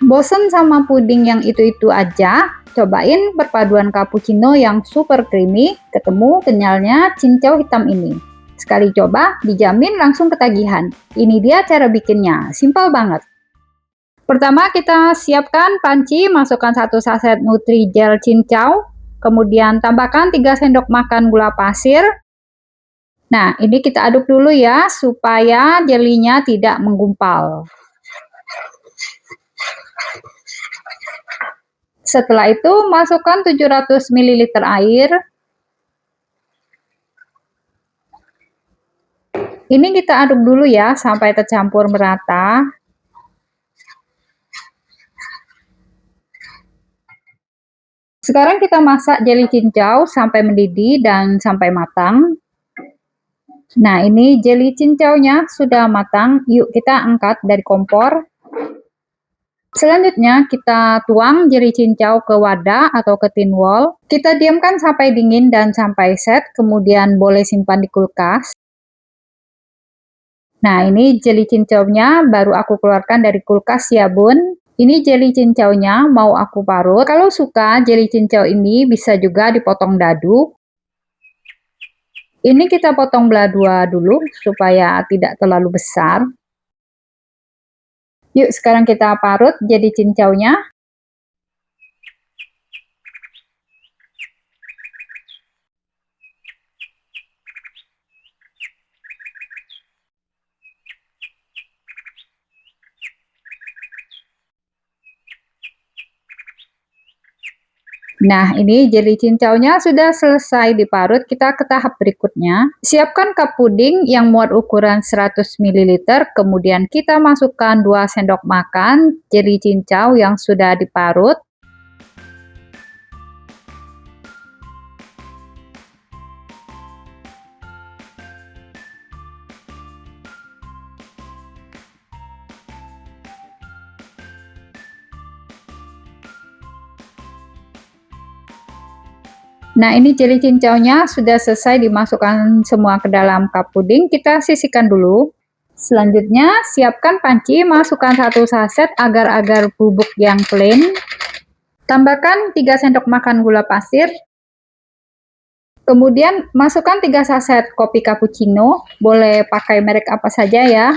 Bosen sama puding yang itu-itu aja? Cobain perpaduan cappuccino yang super creamy, ketemu kenyalnya cincau hitam ini. Sekali coba, dijamin langsung ketagihan. Ini dia cara bikinnya, simpel banget. Pertama kita siapkan panci, masukkan 1 saset Nutrijel cincau, kemudian tambahkan 3 sendok makan gula pasir. Nah, ini kita aduk dulu ya, supaya jelinya tidak menggumpal. Setelah itu, masukkan 700 ml air. Ini kita aduk dulu ya, sampai tercampur merata. Sekarang kita masak jeli cincau sampai mendidih dan sampai matang. Nah, ini jeli cincaunya sudah matang. Yuk kita angkat dari kompor. Selanjutnya kita tuang jeli cincau ke wadah atau ke tin wall. Kita diamkan sampai dingin dan sampai set, kemudian boleh simpan di kulkas. Nah, ini jeli cincaunya baru aku keluarkan dari kulkas ya bun. Ini jeli cincaunya mau aku parut. Kalau suka jeli cincau ini bisa juga dipotong dadu. Ini kita potong belah dua dulu supaya tidak terlalu besar. Yuk sekarang kita parut jadi cincaunya. Nah, ini jeli cincaunya sudah selesai diparut. Kita ke tahap berikutnya. Siapkan cup puding yang muat ukuran 100 ml, kemudian kita masukkan 2 sendok makan jeli cincau yang sudah diparut. Nah, ini jeli cincaunya sudah selesai dimasukkan semua ke dalam cup puding. Kita sisihkan dulu. Selanjutnya, siapkan panci, masukkan 1 saset agar-agar bubuk yang plain. Tambahkan 3 sendok makan gula pasir. Kemudian, masukkan 3 saset kopi cappuccino. Boleh pakai merek apa saja ya.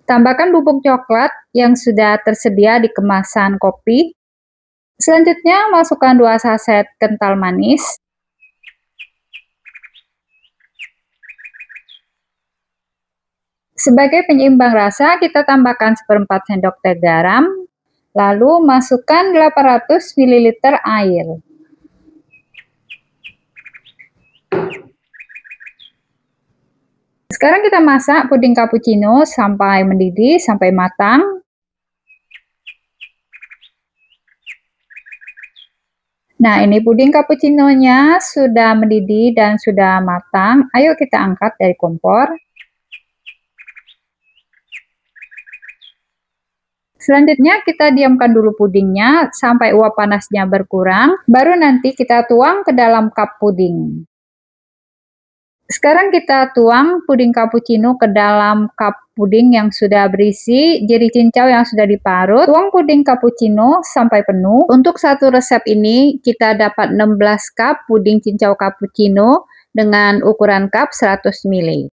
Tambahkan bubuk coklat yang sudah tersedia di kemasan kopi. Selanjutnya, masukkan 2 saset kental manis. Sebagai penyeimbang rasa, kita tambahkan 1/4 sendok teh garam. Lalu, masukkan 800 ml air. Sekarang kita masak puding cappuccino sampai mendidih, sampai matang. Nah, ini puding cappuccino-nya sudah mendidih dan sudah matang. Ayo kita angkat dari kompor. Selanjutnya kita diamkan dulu pudingnya sampai uap panasnya berkurang, baru nanti kita tuang ke dalam cup puding. Sekarang kita tuang puding cappuccino ke dalam cup puding yang sudah berisi jeli cincau yang sudah diparut. Tuang puding cappuccino sampai penuh. Untuk satu resep ini kita dapat 16 cup puding cincau cappuccino dengan ukuran cup 100 ml.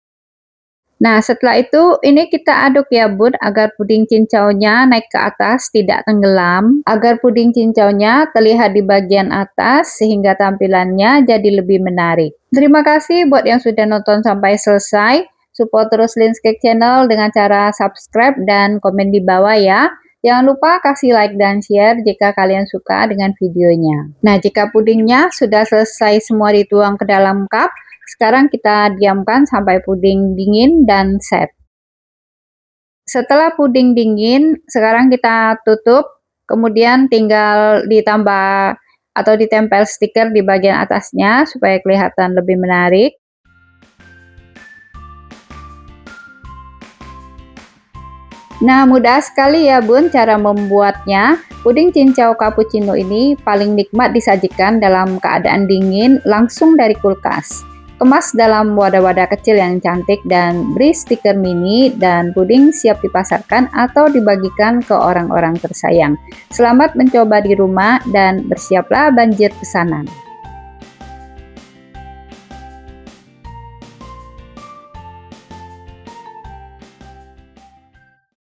Nah, setelah itu ini kita aduk ya bun, agar puding cincaunya naik ke atas, tidak tenggelam. Agar puding cincaunya terlihat di bagian atas sehingga tampilannya jadi lebih menarik. Terima kasih buat yang sudah nonton sampai selesai. Support terus Lin's Cake Channel dengan cara subscribe dan komen di bawah ya. Jangan lupa kasih like dan share jika kalian suka dengan videonya. Nah, jika pudingnya sudah selesai semua dituang ke dalam cup, sekarang kita diamkan sampai puding dingin dan set. Setelah puding dingin, sekarang kita tutup, kemudian tinggal ditambah atau ditempel stiker di bagian atasnya supaya kelihatan lebih menarik. Nah, mudah sekali ya bun cara membuatnya. Puding cincau cappuccino ini paling nikmat disajikan dalam keadaan dingin langsung dari kulkas. Kemas dalam wadah-wadah kecil yang cantik dan beri stiker mini, dan puding siap dipasarkan atau dibagikan ke orang-orang tersayang. Selamat mencoba di rumah dan bersiaplah banjir pesanan.